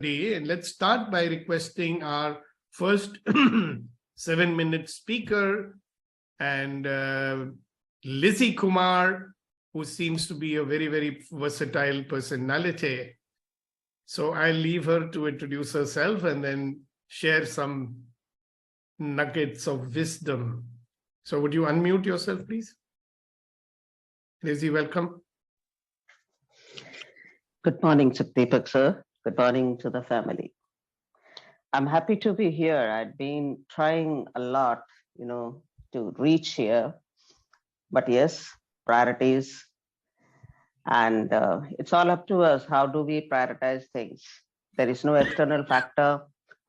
And let's start by requesting our first 7-minute speaker and Lizy Kumar, who seems to be a very, very versatile personality. So I'll leave her to introduce herself and then share some nuggets of wisdom. So would you unmute yourself, please? Lizy, welcome. Good morning, Deepak sir. Good morning to the family. I'm happy to be here. I've been trying a lot, to reach here. But yes, priorities. And it's all up to us. How do we prioritize things? There is no external factor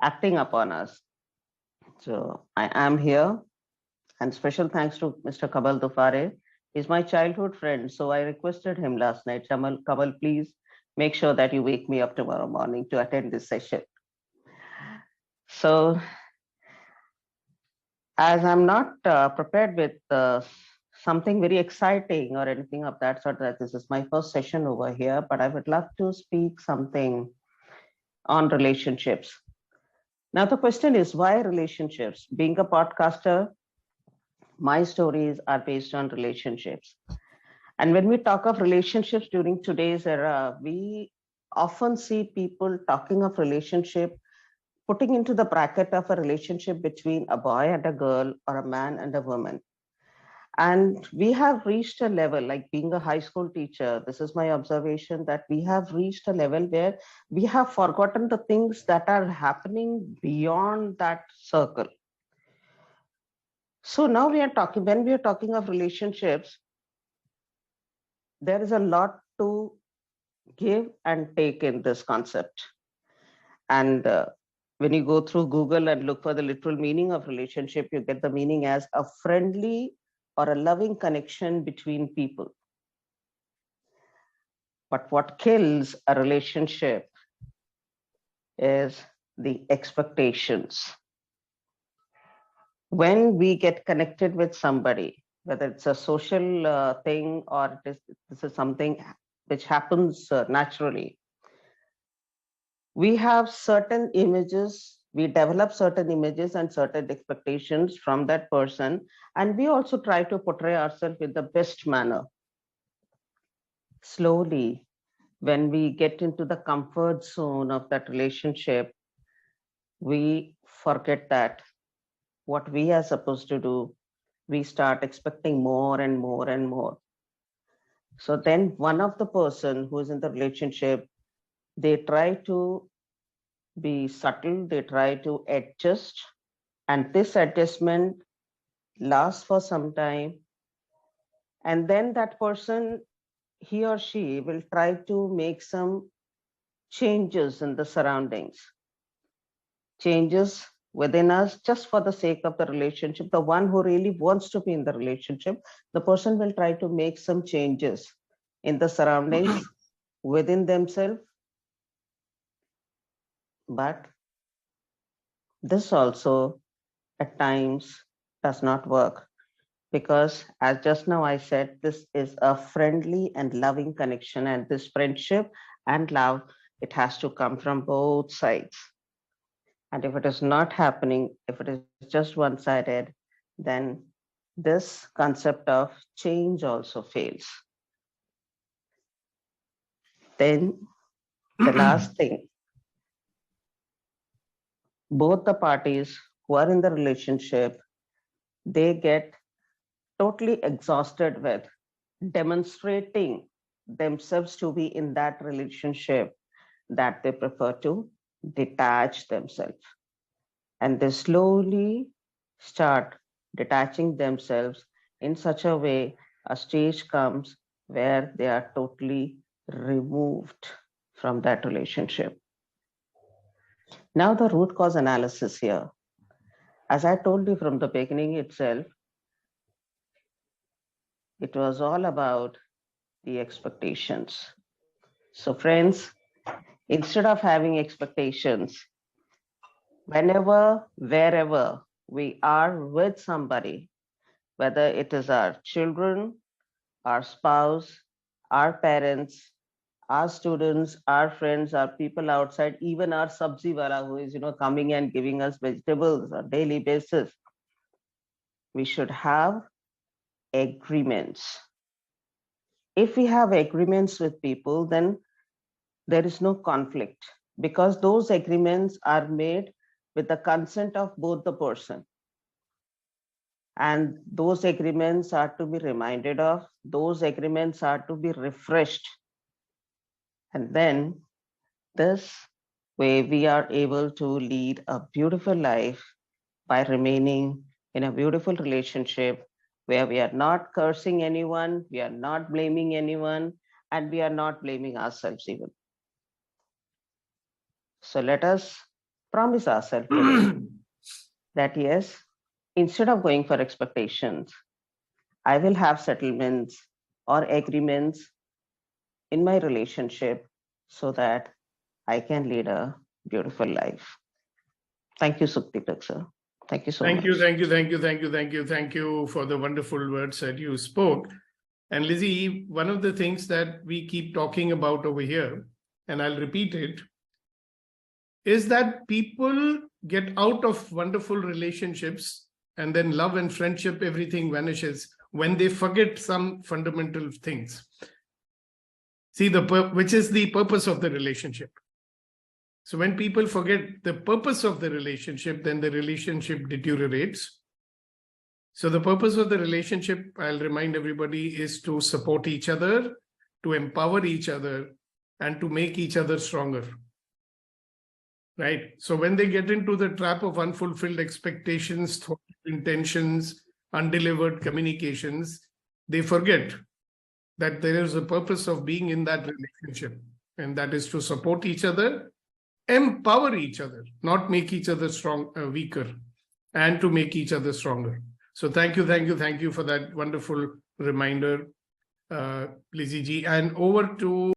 acting upon us. So I am here. And special thanks to Mr. Kamal Dufare. He's my childhood friend. So I requested him last night, Kamal, please make sure that you wake me up tomorrow morning to attend this session. So as I'm not prepared with something very exciting or anything of that sort, that this is my first session over here, but I would love to speak something on relationships. Now, the question is, why relationships? Being a podcaster, my stories are based on relationships. And when we talk of relationships during today's era, we often see people talking of relationship, putting into the bracket of a relationship between a boy and a girl or a man and a woman. And we have reached a level, like being a high school teacher, this is my observation, that we have reached a level where we have forgotten the things that are happening beyond that circle. So now when we are talking of relationships, there is a lot to give and take in this concept. And when you go through Google and look for the literal meaning of relationship, you get the meaning as a friendly or a loving connection between people. But what kills a relationship is the expectations. When we get connected with somebody, whether it's a social thing or this is something which happens naturally, we have certain images, we develop certain images and certain expectations from that person, and we also try to portray ourselves in the best manner. Slowly, when we get into the comfort zone of that relationship, we forget that what we are supposed to do, we start expecting more and more and more. So then one of the person who is in the relationship, they try to be subtle, they try to adjust, and this adjustment lasts for some time. And then that person, he or she will try to make some changes in the surroundings, changes within us just for the sake of the relationship. The one who really wants to be in the relationship, the person will try to make some changes in the surroundings within themselves. But this also at times does not work, because as just now I said, this is a friendly and loving connection, and this friendship and love, it has to come from both sides. And if it is not happening, if it is just one-sided, then this concept of change also fails. Then the last thing, both the parties who are in the relationship, they get totally exhausted with demonstrating themselves to be in that relationship, that they prefer to detach themselves. And they slowly start detaching themselves in such a way, a stage comes where they are totally removed from that relationship. Now, the root cause analysis here. As I told you from the beginning itself, it was all about the expectations. So, friends, instead of having expectations, whenever, wherever we are with somebody, whether it is our children, our spouse, our parents, our students, our friends, our people outside, even our sabzi wala who is, coming and giving us vegetables on daily basis, we should have agreements. If we have agreements with people, then there is no conflict, because those agreements are made with the consent of both the person. And those agreements are to be reminded of, those agreements are to be refreshed. And then this way we are able to lead a beautiful life by remaining in a beautiful relationship where we are not cursing anyone, we are not blaming anyone, and we are not blaming ourselves even. So let us promise ourselves today that yes, instead of going for expectations, I will have settlements or agreements in my relationship so that I can lead a beautiful life. Thank you, Sukdeep sir. Thank you so much. Thank you for the wonderful words that you spoke. And Lizy, one of the things that we keep talking about over here, and I'll repeat it, is that people get out of wonderful relationships and then love and friendship, everything vanishes when they forget some fundamental things. See, which is the purpose of the relationship. So when people forget the purpose of the relationship, then the relationship deteriorates. So the purpose of the relationship, I'll remind everybody, is to support each other, to empower each other, and to make each other stronger. Right? So when they get into the trap of unfulfilled expectations, thoughts, intentions, undelivered communications, they forget that there is a purpose of being in that relationship, and that is to support each other, empower each other, not make each other weaker, and to make each other stronger. So thank you for that wonderful reminder, Lizy ji. And over to